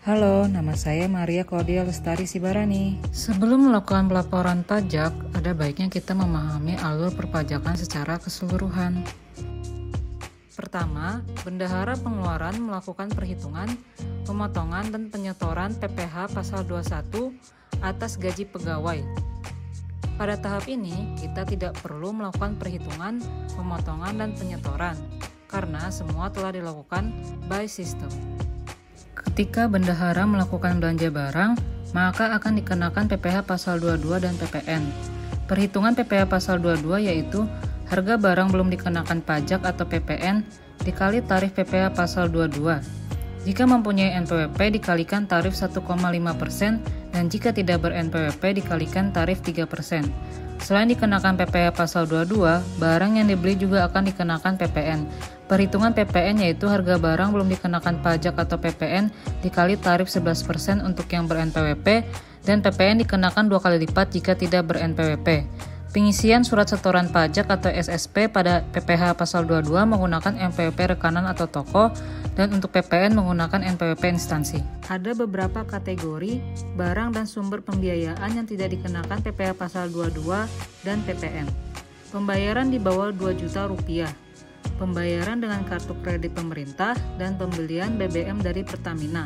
Halo, nama saya Maria Claudia Lestari Sibarani. Sebelum melakukan pelaporan pajak, ada baiknya kita memahami alur perpajakan secara keseluruhan. Pertama, Bendahara Pengeluaran melakukan perhitungan, pemotongan, dan penyetoran PPh Pasal 21 atas gaji pegawai. Pada tahap ini, kita tidak perlu melakukan perhitungan, pemotongan, dan penyetoran, karena semua telah dilakukan by system. Ketika bendahara melakukan belanja barang, maka akan dikenakan PPh Pasal 22 dan PPN. Perhitungan PPh Pasal 22 yaitu harga barang belum dikenakan pajak atau PPN dikali tarif PPh Pasal 22. Jika mempunyai NPWP dikalikan tarif 1,5% dan jika tidak ber-NPWP dikalikan tarif 3%. Selain dikenakan PPh Pasal 22, barang yang dibeli juga akan dikenakan PPN. Perhitungan PPN yaitu harga barang belum dikenakan pajak atau PPN dikali tarif 11% untuk yang ber-NPWP dan PPN dikenakan 2 kali lipat jika tidak ber-NPWP. Pengisian surat setoran pajak atau SSP pada PPh Pasal 22 menggunakan NPWP rekanan atau toko dan untuk PPN menggunakan NPWP instansi. Ada beberapa kategori barang dan sumber pembiayaan yang tidak dikenakan PPh Pasal 22 dan PPN. Pembayaran di bawah 2 juta rupiah, pembayaran dengan kartu kredit pemerintah, dan pembelian BBM dari Pertamina.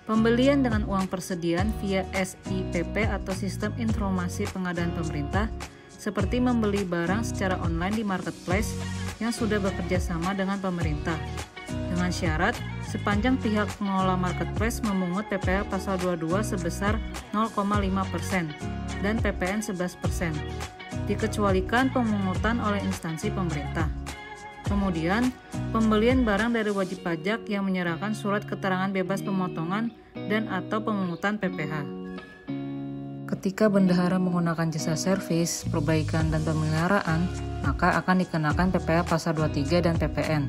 Pembelian dengan uang persediaan via SIPP atau Sistem Informasi Pengadaan Pemerintah, seperti membeli barang secara online di marketplace yang sudah bekerja sama dengan pemerintah. Dengan syarat, sepanjang pihak pengelola marketplace memungut PPh Pasal 22 sebesar 0,5% dan PPN 11%, dikecualikan pemungutan oleh instansi pemerintah. Kemudian, pembelian barang dari wajib pajak yang menyerahkan surat keterangan bebas pemotongan dan atau pemungutan PPh. Ketika bendahara menggunakan jasa servis, perbaikan, dan pemeliharaan, maka akan dikenakan PPh Pasal 23 dan PPN.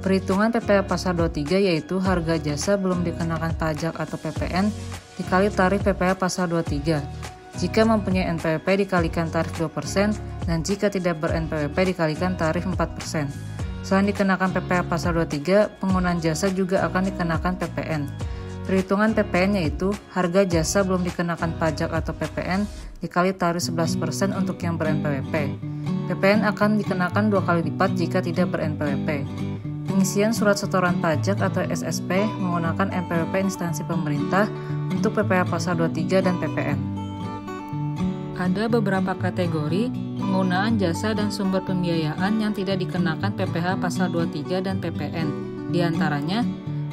Perhitungan PPh Pasal 23 yaitu harga jasa belum dikenakan pajak atau PPN dikali tarif PPh Pasal 23. Jika mempunyai NPWP dikalikan tarif 2% dan jika tidak ber-NPWP dikalikan tarif 4%. Selain dikenakan PPh Pasal 23, penggunaan jasa juga akan dikenakan PPN. Perhitungan PPN yaitu harga jasa belum dikenakan pajak atau PPN dikali tarif 11% untuk yang ber-NPWP. PPN akan dikenakan 2 kali lipat jika tidak ber-NPWP. Pengisian surat setoran pajak atau SSP menggunakan NPWP instansi pemerintah untuk PPh Pasal 23 dan PPN. Ada beberapa kategori penggunaan jasa dan sumber pembiayaan yang tidak dikenakan PPh Pasal 23 dan PPN. Di antaranya,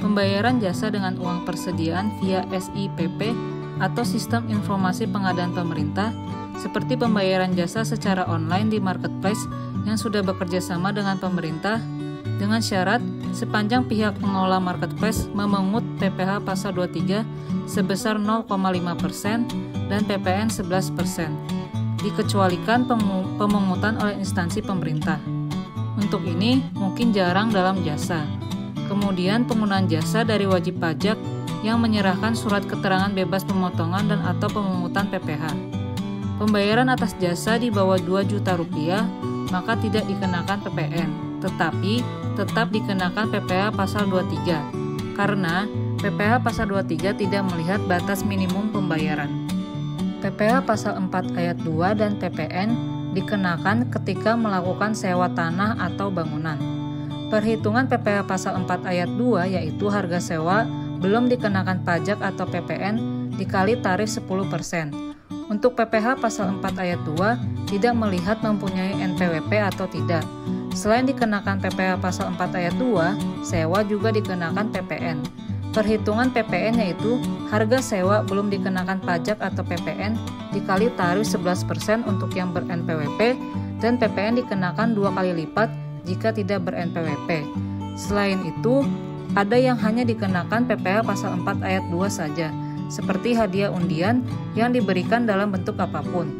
pembayaran jasa dengan uang persediaan via SIPP atau Sistem Informasi Pengadaan Pemerintah, seperti pembayaran jasa secara online di marketplace yang sudah bekerja sama dengan pemerintah, dengan syarat sepanjang pihak pengelola marketplace memungut PPh Pasal 23 sebesar 0,5% dan PPN 11%, dikecualikan pemungutan oleh instansi pemerintah. Untuk ini mungkin jarang dalam jasa. Kemudian penggunaan jasa dari wajib pajak yang menyerahkan surat keterangan bebas pemotongan dan atau pemungutan PPh. Pembayaran atas jasa di bawah 2 juta rupiah maka tidak dikenakan PPN, tetapi tetap dikenakan PPh Pasal 23 karena PPh Pasal 23 tidak melihat batas minimum pembayaran. PPh Pasal 4 Ayat 2 dan PPN dikenakan ketika melakukan sewa tanah atau bangunan. Perhitungan PPh Pasal 4 Ayat 2 yaitu harga sewa belum dikenakan pajak atau PPN dikali tarif 10%. Untuk PPh Pasal 4 Ayat 2 tidak melihat mempunyai NPWP atau tidak. Selain dikenakan PPh Pasal 4 Ayat 2, sewa juga dikenakan PPN. Perhitungan PPN yaitu harga sewa belum dikenakan pajak atau PPN dikali tarif 11% untuk yang ber-NPWP dan PPN dikenakan 2 kali lipat jika tidak ber-NPWP. Selain itu, ada yang hanya dikenakan PPh Pasal 4 Ayat 2 saja, seperti hadiah undian yang diberikan dalam bentuk apapun.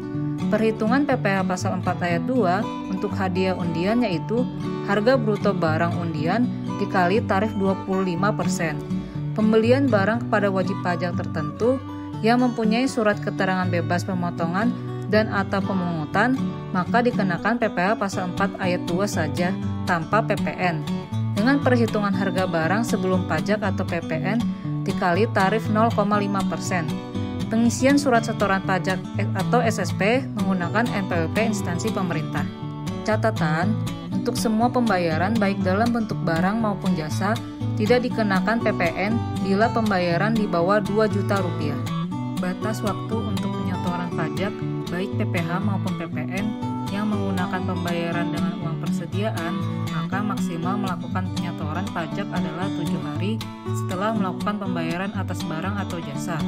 Perhitungan PPh Pasal 4 Ayat 2 untuk hadiah undian yaitu harga bruto barang undian dikali tarif 25%. Pembelian barang kepada wajib pajak tertentu yang mempunyai surat keterangan bebas pemotongan dan atau pemungutan, maka dikenakan PPh Pasal 4 Ayat 2 saja tanpa PPN. Dengan perhitungan harga barang sebelum pajak atau PPN dikali tarif 0,5%. Pengisian surat setoran pajak atau SSP menggunakan NPWP instansi pemerintah. Catatan, untuk semua pembayaran baik dalam bentuk barang maupun jasa tidak dikenakan PPN bila pembayaran di bawah Rp2 juta. Batas waktu untuk penyetoran pajak baik PPH maupun PPN yang menggunakan pembayaran dengan uang persediaan, maka maksimal melakukan penyetoran pajak adalah 7 hari setelah melakukan pembayaran atas barang atau jasa.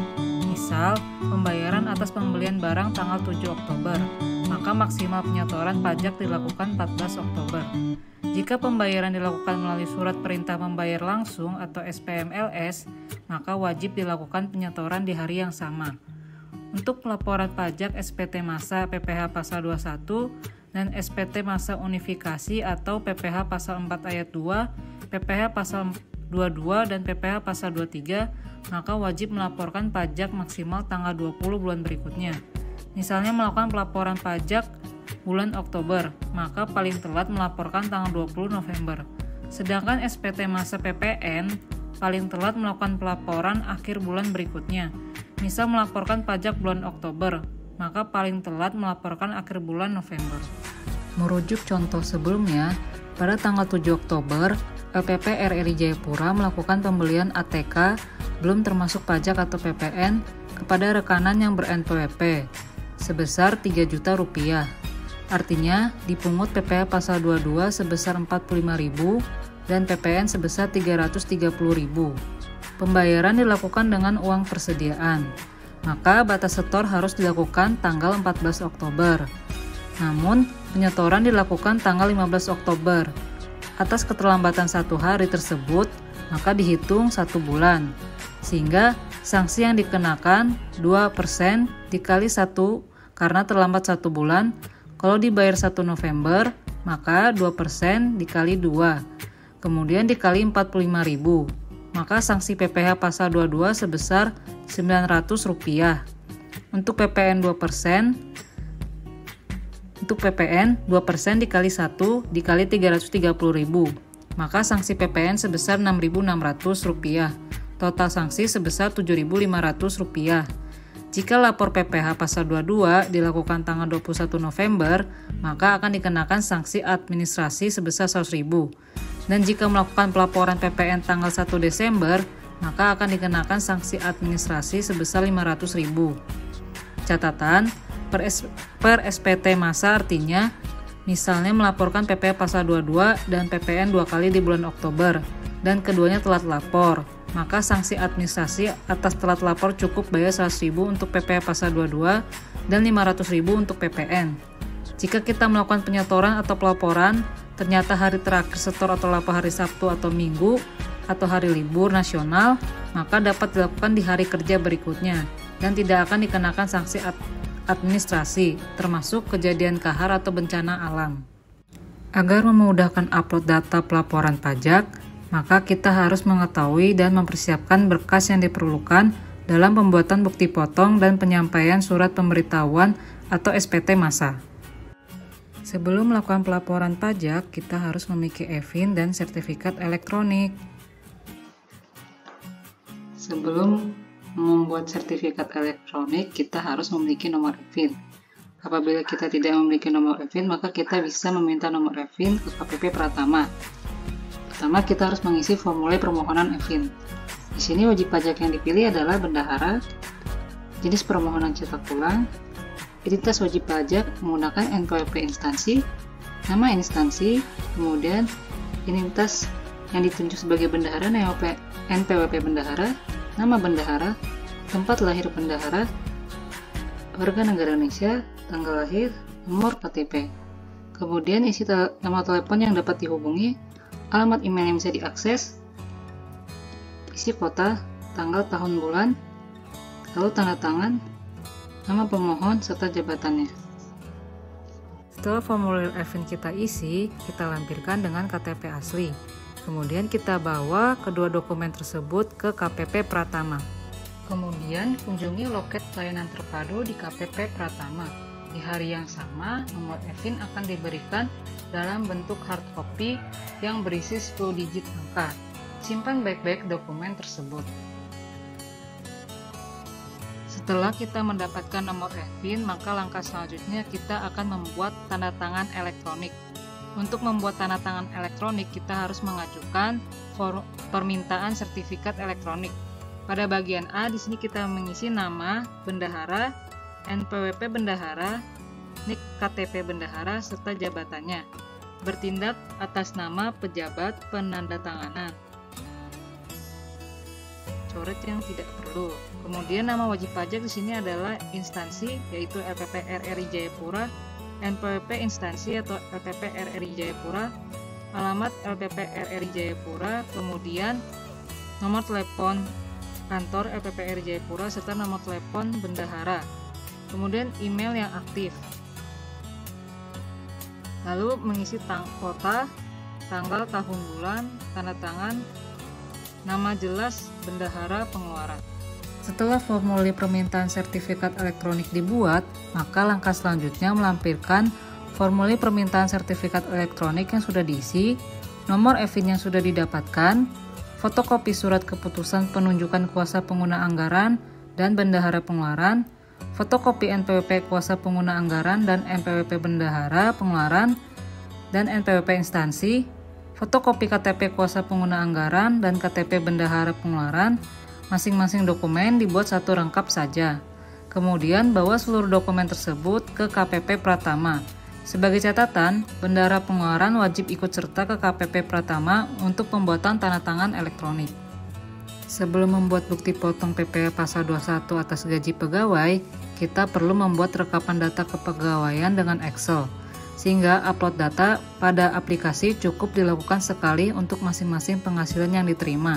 Misal, pembayaran atas pembelian barang tanggal 7 Oktober, maka maksimal penyetoran pajak dilakukan 14 Oktober. Jika pembayaran dilakukan melalui surat perintah membayar langsung atau SPMLS, maka wajib dilakukan penyetoran di hari yang sama. Untuk pelaporan pajak SPT Masa PPH Pasal 21 dan SPT Masa Unifikasi atau PPH Pasal 4 Ayat 2, PPH Pasal 22 dan PPH Pasal 23, maka wajib melaporkan pajak maksimal tanggal 20 bulan berikutnya. Misalnya melakukan pelaporan pajak bulan Oktober, maka paling telat melaporkan tanggal 20 November. Sedangkan SPT Masa PPN paling telat melakukan pelaporan akhir bulan berikutnya. Misal melaporkan pajak bulan Oktober, maka paling telat melaporkan akhir bulan November. Merujuk contoh sebelumnya, pada tanggal 7 Oktober, LPP RRI Jayapura melakukan pembelian ATK belum termasuk pajak atau PPN kepada rekanan yang ber-NPWP sebesar Rp3 juta. Artinya, dipungut PPh Pasal 22 sebesar Rp45.000 dan PPN sebesar Rp330.000. Pembayaran dilakukan dengan uang persediaan, maka batas setor harus dilakukan tanggal 14 Oktober. Namun, penyetoran dilakukan tanggal 15 Oktober. Atas keterlambatan 1 hari tersebut, maka dihitung 1 bulan, sehingga sanksi yang dikenakan 2% dikali 1 karena terlambat 1 bulan. Kalau dibayar 1 November, maka 2% dikali 2, kemudian dikali Rp45.000. Maka sanksi PPh Pasal 22 sebesar Rp900. Untuk PPN 2%, dikali 1 dikali Rp330.000, maka sanksi PPN sebesar Rp6.600. Total sanksi sebesar Rp7.500. Jika lapor PPh Pasal 22 dilakukan tanggal 21 November, maka akan dikenakan sanksi administrasi sebesar Rp100.000. Dan jika melakukan pelaporan PPN tanggal 1 Desember, maka akan dikenakan sanksi administrasi sebesar Rp500.000. Catatan, per SPT Masa artinya, misalnya melaporkan PPh Pasal 22 dan PPN 2 kali di bulan Oktober, dan keduanya telat lapor, maka sanksi administrasi atas telat lapor cukup bayar Rp100.000 untuk PPh Pasal 22 dan Rp500.000 untuk PPN. Jika kita melakukan penyetoran atau pelaporan, ternyata hari terakhir setor atau lapor hari Sabtu atau Minggu atau hari libur nasional, maka dapat dilakukan di hari kerja berikutnya dan tidak akan dikenakan sanksi administrasi, termasuk kejadian kahar atau bencana alam. Agar memudahkan upload data pelaporan pajak, maka kita harus mengetahui dan mempersiapkan berkas yang diperlukan dalam pembuatan bukti potong dan penyampaian surat pemberitahuan atau SPT Masa. Sebelum melakukan pelaporan pajak, kita harus memiliki e-fin dan sertifikat elektronik. Sebelum membuat sertifikat elektronik, kita harus memiliki nomor e-fin. Apabila kita tidak memiliki nomor e-fin, maka kita bisa meminta nomor e-fin ke KPP Pratama. Pertama, kita harus mengisi formulir permohonan e-fin. Di sini wajib pajak yang dipilih adalah bendahara, jenis permohonan cetak ulang, identitas wajib pajak menggunakan NPWP instansi, nama instansi, kemudian identitas yang ditunjuk sebagai bendahara, NPWP bendahara, nama bendahara, tempat lahir bendahara, warga negara Indonesia, tanggal lahir, nomor KTP. Kemudian isi nama telepon yang dapat dihubungi, alamat email yang bisa diakses, isi kota, tanggal, tahun, bulan, lalu tanda tangan, nama pemohon, serta jabatannya. Setelah formulir e-fin kita isi, kita lampirkan dengan KTP asli. Kemudian kita bawa kedua dokumen tersebut ke KPP Pratama. Kemudian kunjungi loket pelayanan terpadu di KPP Pratama. Di hari yang sama, nomor e-fin akan diberikan dalam bentuk hard copy yang berisi 10 digit angka. Simpan baik-baik dokumen tersebut. Setelah kita mendapatkan nomor FPIN, maka langkah selanjutnya kita akan membuat tanda tangan elektronik. Untuk membuat tanda tangan elektronik, kita harus mengajukan permintaan sertifikat elektronik. Pada bagian A, di sini kita mengisi nama bendahara, NPWP bendahara, NIK KTP bendahara, serta jabatannya. Bertindak atas nama pejabat penandatanganan. Coret yang tidak perlu. Kemudian nama wajib pajak di sini adalah instansi, yaitu LPP RRI Jayapura, NPWP instansi atau LPP RRI Jayapura, alamat LPP RRI Jayapura, kemudian nomor telepon kantor LPP RRI Jayapura serta nomor telepon bendahara. Kemudian email yang aktif. Lalu mengisi kota, tanggal, tahun, bulan, tanda tangan, nama jelas bendahara pengeluaran. Setelah formulir permintaan sertifikat elektronik dibuat, maka langkah selanjutnya melampirkan formulir permintaan sertifikat elektronik yang sudah diisi, nomor FIN yang sudah didapatkan, fotokopi surat keputusan penunjukan kuasa pengguna anggaran dan bendahara pengeluaran, fotokopi NPWP kuasa pengguna anggaran dan NPWP bendahara pengeluaran dan NPWP instansi, fotokopi KTP kuasa pengguna anggaran dan KTP bendahara pengeluaran. Masing-masing dokumen dibuat satu rangkap saja. Kemudian bawa seluruh dokumen tersebut ke KPP Pratama. Sebagai catatan, bendahara pengeluaran wajib ikut serta ke KPP Pratama untuk pembuatan tanda tangan elektronik. Sebelum membuat bukti potong PPh pasal 21 atas gaji pegawai, kita perlu membuat rekapan data kepegawaian dengan Excel, sehingga upload data pada aplikasi cukup dilakukan sekali untuk masing-masing penghasilan yang diterima.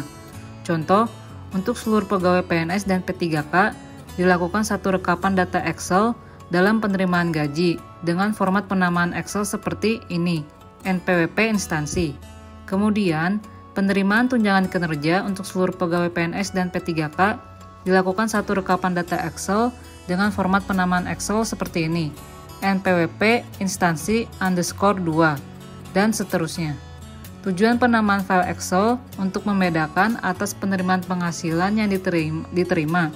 Contoh, untuk seluruh pegawai PNS dan P3K, dilakukan satu rekapan data Excel dalam penerimaan gaji dengan format penamaan Excel seperti ini, NPWP instansi. Kemudian, penerimaan tunjangan kinerja untuk seluruh pegawai PNS dan P3K dilakukan satu rekapan data Excel dengan format penamaan Excel seperti ini, NPWP instansi _2, dan seterusnya. Tujuan penamaan file Excel untuk membedakan atas penerimaan penghasilan yang diterima,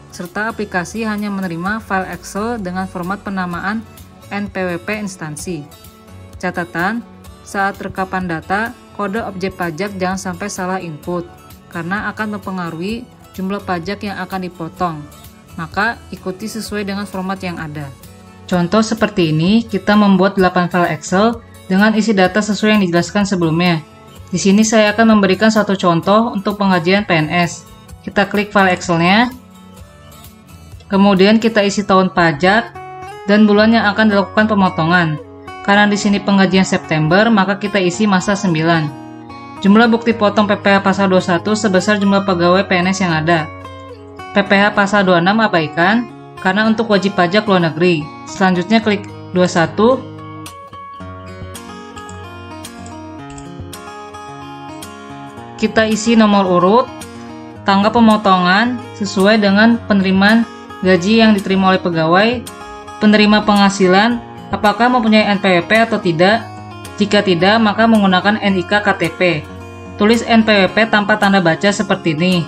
serta aplikasi hanya menerima file Excel dengan format penamaan NPWP instansi. Catatan, saat rekapan data, kode objek pajak jangan sampai salah input, karena akan mempengaruhi jumlah pajak yang akan dipotong. Maka, ikuti sesuai dengan format yang ada. Contoh seperti ini, kita membuat 8 file Excel dengan isi data sesuai yang dijelaskan sebelumnya. Di sini saya akan memberikan satu contoh untuk penggajian PNS. Kita klik file Excel-nya. Kemudian kita isi tahun pajak dan bulan yang akan dilakukan pemotongan. Karena di sini penggajian September, maka kita isi masa 9. Jumlah bukti potong PPh pasal 21 sebesar jumlah pegawai PNS yang ada. PPh pasal 26 abaikan karena untuk wajib pajak luar negeri. Selanjutnya klik 21. Kita isi nomor urut, tanggal pemotongan sesuai dengan penerimaan gaji yang diterima oleh pegawai, penerima penghasilan, apakah mempunyai NPWP atau tidak. Jika tidak, maka menggunakan NIK KTP. Tulis NPWP tanpa tanda baca seperti ini.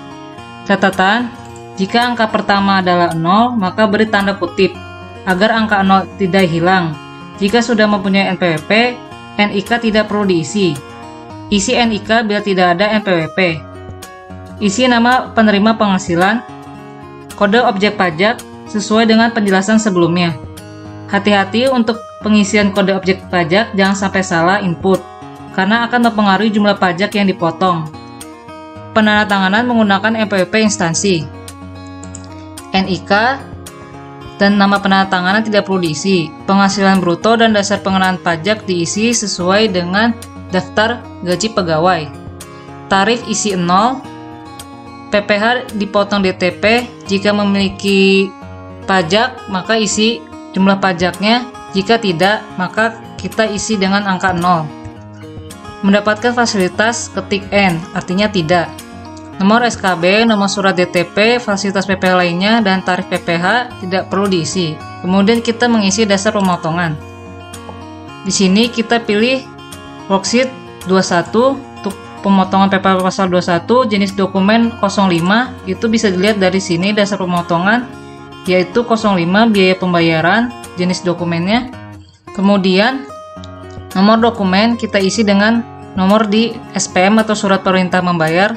Catatan, jika angka pertama adalah 0, maka beri tanda kutip, agar angka 0 tidak hilang. Jika sudah mempunyai NPWP, NIK tidak perlu diisi. Isi NIK bila tidak ada NPWP. Isi nama penerima penghasilan, kode objek pajak sesuai dengan penjelasan sebelumnya. Hati-hati untuk pengisian kode objek pajak, jangan sampai salah input, karena akan mempengaruhi jumlah pajak yang dipotong. Penandatanganan menggunakan NPWP instansi. NIK dan nama penandatanganan tidak perlu diisi. Penghasilan bruto dan dasar pengenaan pajak diisi sesuai dengan daftar gaji pegawai. Tarif isi 0. PPh dipotong DTP. Jika memiliki pajak, maka isi jumlah pajaknya. Jika tidak, maka kita isi dengan angka 0. Mendapatkan fasilitas, ketik N, artinya tidak. Nomor SKB, nomor surat DTP, fasilitas PPh lainnya, dan tarif PPh tidak perlu diisi. Kemudian kita mengisi dasar pemotongan. Di sini kita pilih worksheet 21 untuk pemotongan PPh pasal 21, jenis dokumen 05. Itu bisa dilihat dari sini dasar pemotongan yaitu 05 biaya pembayaran, jenis dokumennya. Kemudian nomor dokumen kita isi dengan nomor di SPM atau surat perintah membayar.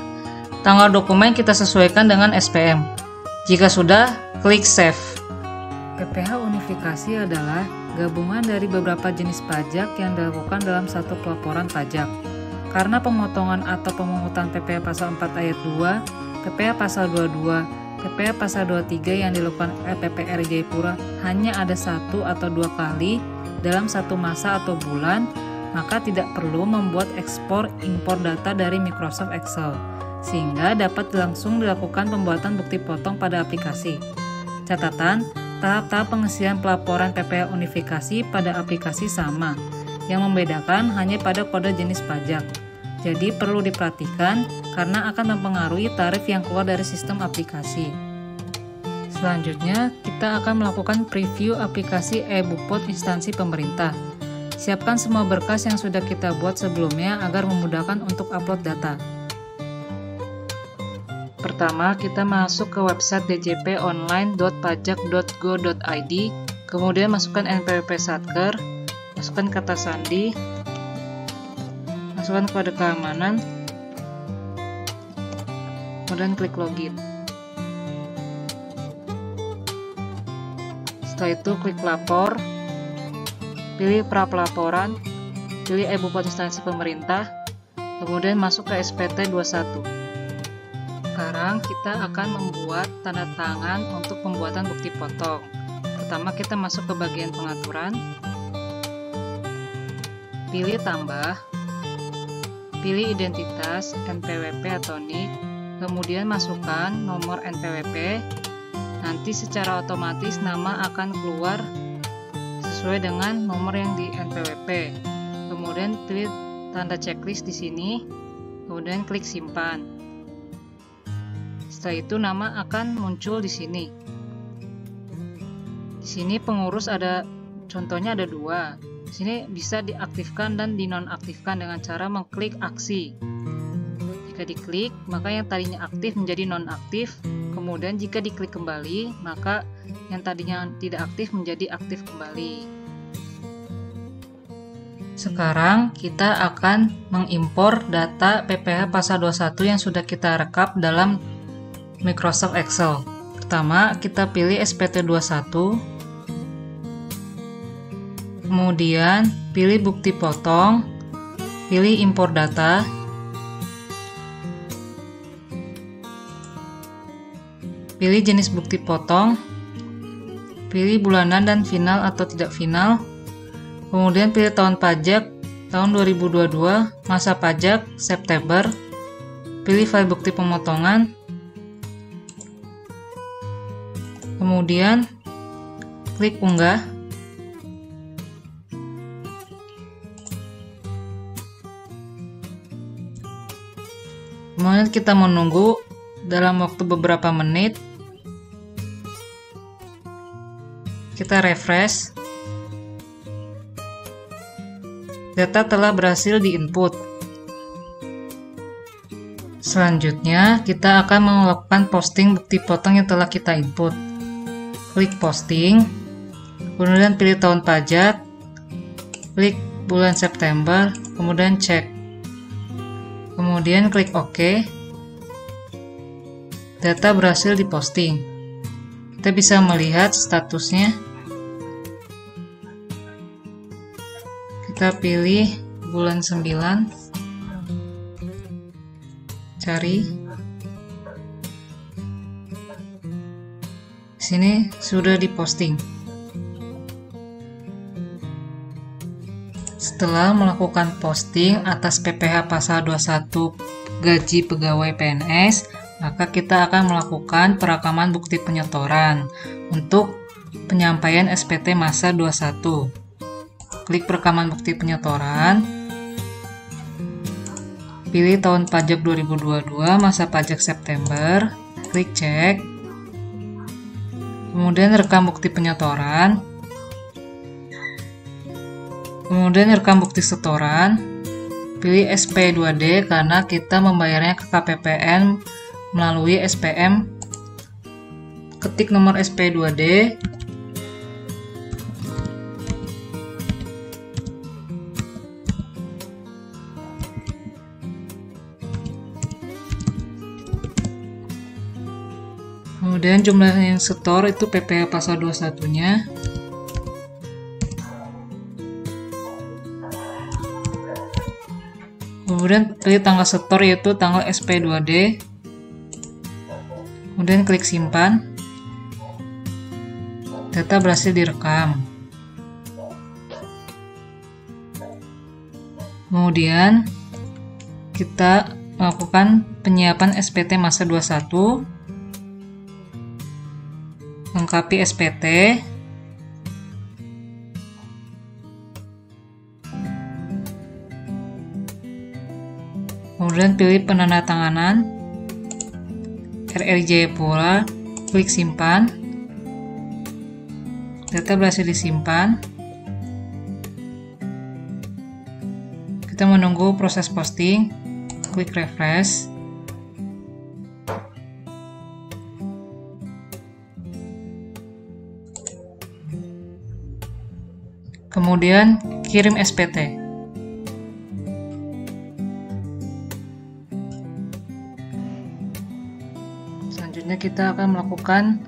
Tanggal dokumen kita sesuaikan dengan SPM. Jika sudah, klik save. PPh unifikasi adalah gabungan dari beberapa jenis pajak yang dilakukan dalam satu pelaporan pajak. Karena pemotongan atau pemungutan PPh pasal 4 ayat 2, PPh pasal 22, PPh pasal 23 yang dilakukan PPR Jayapura hanya ada 1 atau 2 kali dalam satu masa atau bulan, maka tidak perlu membuat ekspor impor data dari Microsoft Excel, sehingga dapat langsung dilakukan pembuatan bukti potong pada aplikasi. Catatan, tahap-tahap pengisian pelaporan PPh unifikasi pada aplikasi sama, yang membedakan hanya pada kode jenis pajak. Jadi perlu diperhatikan karena akan mempengaruhi tarif yang keluar dari sistem aplikasi. Selanjutnya, kita akan melakukan preview aplikasi e-Bukpot instansi pemerintah. Siapkan semua berkas yang sudah kita buat sebelumnya agar memudahkan untuk upload data. Pertama, kita masuk ke website djponline.pajak.go.id, kemudian masukkan NPWP Satker, masukkan kata sandi, masukkan kode keamanan, kemudian klik login. Setelah itu klik lapor, pilih pra pelaporan, pilih e-Bukpot instansi pemerintah, kemudian masuk ke SPT 21. Sekarang kita akan membuat tanda tangan untuk pembuatan bukti potong. Pertama kita masuk ke bagian pengaturan, pilih tambah, pilih identitas NPWP atau NIK, kemudian masukkan nomor NPWP. Nanti secara otomatis nama akan keluar sesuai dengan nomor yang di NPWP. Kemudian pilih tanda checklist di sini, kemudian klik simpan. Setelah itu nama akan muncul di sini. Di sini pengurus ada, contohnya ada 2. Di sini bisa diaktifkan dan dinonaktifkan dengan cara mengklik aksi. Jika diklik, maka yang tadinya aktif menjadi nonaktif. Kemudian jika diklik kembali, maka yang tadinya tidak aktif menjadi aktif kembali. Sekarang kita akan mengimpor data PPh pasal 21 yang sudah kita rekap dalam Microsoft Excel. Pertama, kita pilih SPT 21. Kemudian, pilih bukti potong. Pilih impor data. Pilih jenis bukti potong. Pilih bulanan dan final atau tidak final. Kemudian pilih tahun pajak tahun 2022, masa pajak September. Pilih file bukti pemotongan. Kemudian klik unggah. Kemudian kita menunggu dalam waktu beberapa menit. Kita refresh. Data telah berhasil diinput. Selanjutnya, kita akan melakukan posting bukti potong yang telah kita input. Klik posting, kemudian pilih tahun pajak, klik bulan September, kemudian cek, kemudian klik OK. Data berhasil diposting. Kita bisa melihat statusnya. Kita pilih bulan 9, cari. Sini sudah diposting. Setelah melakukan posting atas PPh pasal 21 gaji pegawai PNS, maka kita akan melakukan perekaman bukti penyetoran untuk penyampaian SPT masa 21. Klik perekaman bukti penyetoran. Pilih tahun pajak 2022, masa pajak September. Klik cek. Kemudian rekam bukti penyetoran, kemudian rekam bukti setoran, pilih SP2D karena kita membayarnya ke KPPN melalui SPM, ketik nomor SP2D, kemudian jumlah yang setor itu PPh pasal 21-nya. Kemudian pilih tanggal setor yaitu tanggal SP2D. Kemudian klik simpan. Data berhasil direkam. Kemudian kita melakukan penyiapan SPT masa 21. Lengkapi SPT. Kemudian pilih penandatanganan RRI Jayapura, klik simpan. Data berhasil disimpan. Kita menunggu proses posting, klik refresh. Kemudian kirim SPT. Selanjutnya kita akan melakukan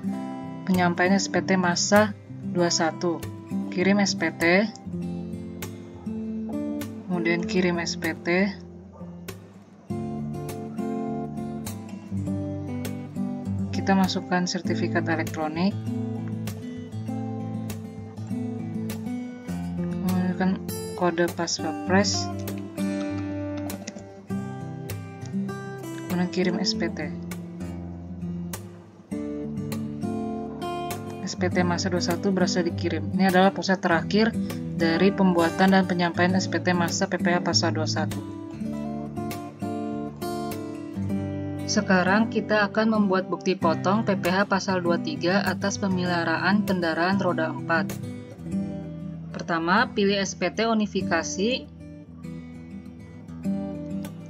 penyampaian SPT masa 21. Kirim SPT. Kemudian kirim SPT. Kita masukkan sertifikat elektronik. Kemudian kode pas Wapres. Kemudian kirim SPT. SPT masa 21 berhasil dikirim. Ini adalah proses terakhir dari pembuatan dan penyampaian SPT masa PPh pasal 21. Sekarang kita akan membuat bukti potong PPh pasal 23 atas pemeliharaan kendaraan roda 4. Pertama, pilih SPT unifikasi.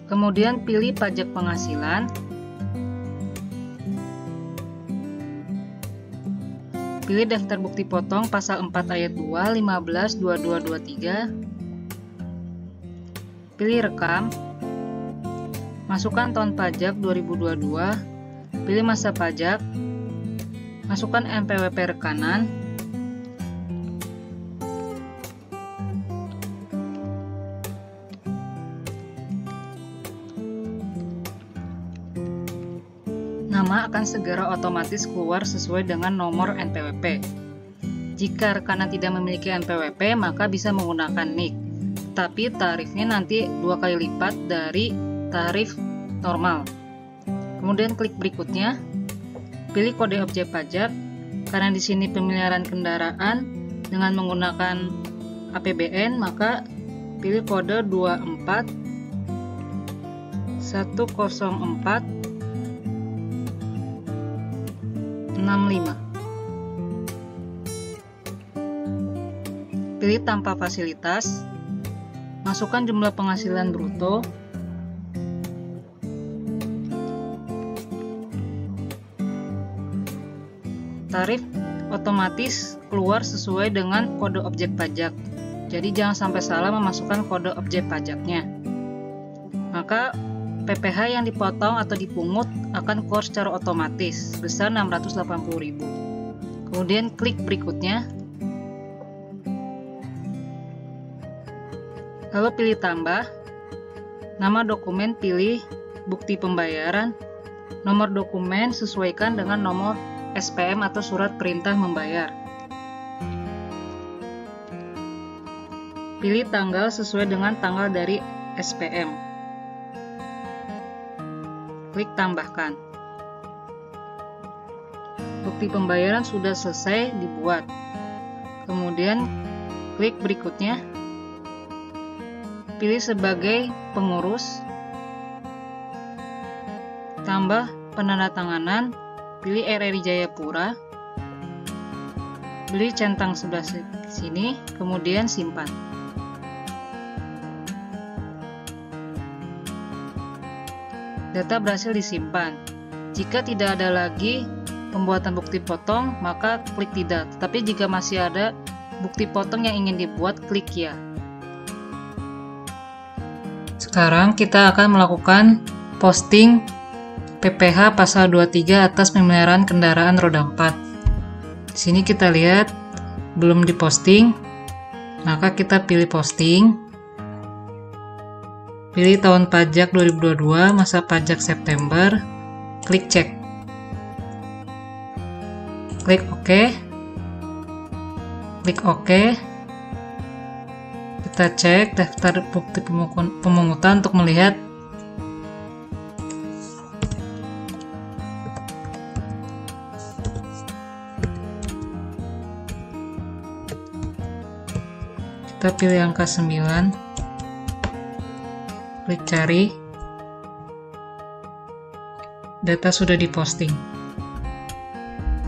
Kemudian pilih pajak penghasilan. Pilih daftar bukti potong pasal 4 ayat 2, 15, 22, 23. Pilih rekam. Masukkan tahun pajak 2022. Pilih masa pajak. Masukkan NPWP rekanan. Nama akan segera otomatis keluar sesuai dengan nomor NPWP. Jika rekanan tidak memiliki NPWP, maka bisa menggunakan NIK. Tapi tarifnya nanti 2 kali lipat dari tarif normal. Kemudian klik berikutnya. Pilih kode objek pajak. Karena di sini pemeliharaan kendaraan dengan menggunakan APBN, maka pilih kode 24 104 65. Pilih tanpa fasilitas. Masukkan jumlah penghasilan bruto. Tarif otomatis keluar sesuai dengan kode objek pajak. Jadi jangan sampai salah memasukkan kode objek pajaknya. Maka PPh yang dipotong atau dipungut akan keluar secara otomatis sebesar 680.000. Kemudian klik berikutnya. Lalu pilih tambah. Nama dokumen pilih bukti pembayaran. Nomor dokumen sesuaikan dengan nomor SPM atau surat perintah membayar. Pilih tanggal sesuai dengan tanggal dari SPM. Klik tambahkan. Bukti pembayaran sudah selesai dibuat. Kemudian klik berikutnya. Pilih sebagai pengurus. Tambah penandatanganan. Pilih RRI Jayapura. Pilih centang sebelah sini, kemudian simpan. Data berhasil disimpan. Jika tidak ada lagi pembuatan bukti potong, maka klik tidak. Tapi jika masih ada bukti potong yang ingin dibuat, klik ya. Sekarang kita akan melakukan posting PPh pasal 23 atas pemeliharaan kendaraan roda 4. Di sini kita lihat belum diposting, maka kita pilih posting. Pilih tahun pajak 2022, masa pajak September, klik cek. Klik OK. Klik OK. Kita cek daftar bukti pemungutan untuk melihat kita pilih angka 9, klik cari, data sudah diposting.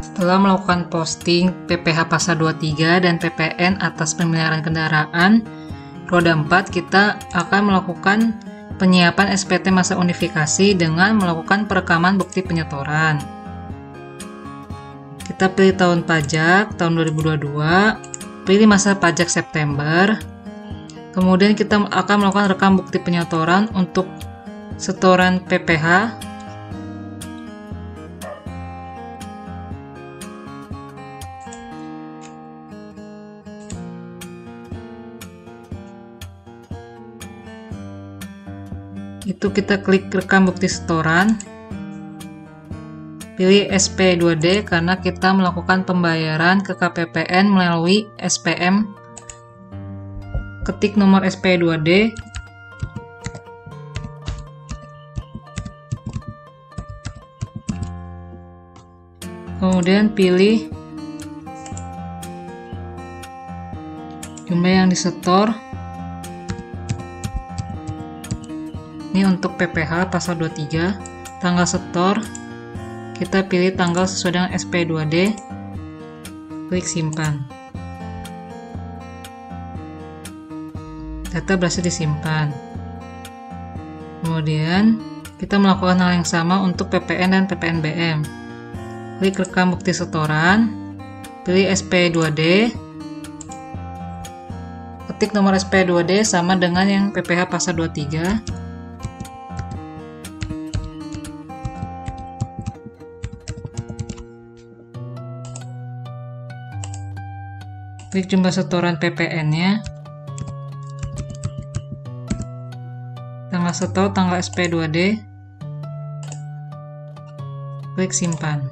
Setelah melakukan posting PPh pasal 23 dan PPN atas pemeliharaan kendaraan roda 4, kita akan melakukan penyiapan SPT masa unifikasi dengan melakukan perekaman bukti penyetoran. Kita pilih tahun pajak tahun 2022, pilih masa pajak September. Kemudian kita akan melakukan rekam bukti penyetoran untuk setoran PPh. Itu kita klik rekam bukti setoran, pilih SP2D karena kita melakukan pembayaran ke KPPN melalui SPM. Ketik nomor SP2D, kemudian pilih jumlah yang disetor. Ini untuk PPh pasal 23, tanggal setor, kita pilih tanggal sesuai dengan SP2D, klik simpan. Data berhasil disimpan. Kemudian, kita melakukan hal yang sama untuk PPN dan PPNBM. Klik rekam bukti setoran, pilih SP2D, ketik nomor SP2D sama dengan yang PPh pasal 23, klik jumlah setoran PPN-nya, tanggal setor, tanggal SP2D, klik simpan.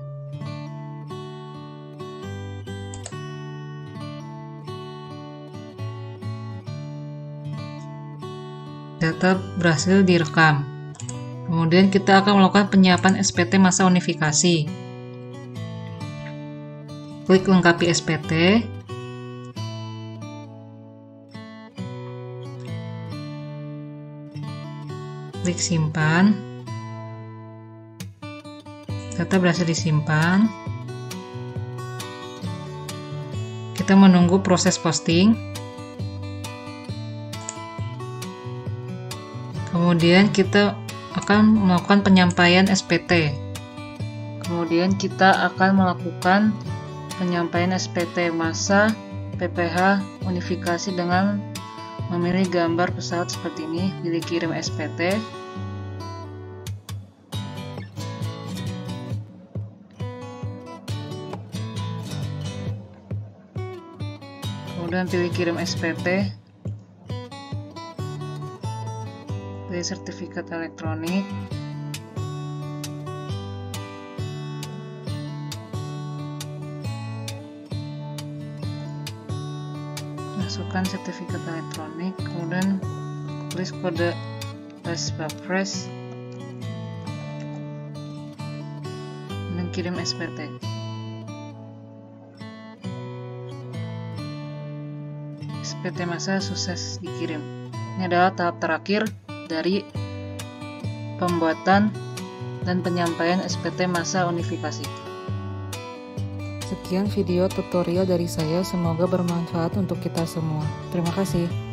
Data berhasil direkam. Kemudian kita akan melakukan penyiapan SPT masa unifikasi. Klik lengkapi SPT. Klik simpan. Data berhasil disimpan. Kita menunggu proses posting. Kemudian kita akan melakukan penyampaian SPT. Kemudian kita akan melakukan penyampaian SPT masa PPh unifikasi dengan memilih gambar pesawat seperti ini, pilih kirim SPT. Kemudian pilih kirim SPT. Pilih sertifikat elektronik. Masukkan sertifikat elektronik, kemudian tulis kode Bapres, dan kirim SPT. SPT masa sukses dikirim. Ini adalah tahap terakhir dari pembuatan dan penyampaian SPT masa unifikasi. Sekian video tutorial dari saya, semoga bermanfaat untuk kita semua. Terima kasih.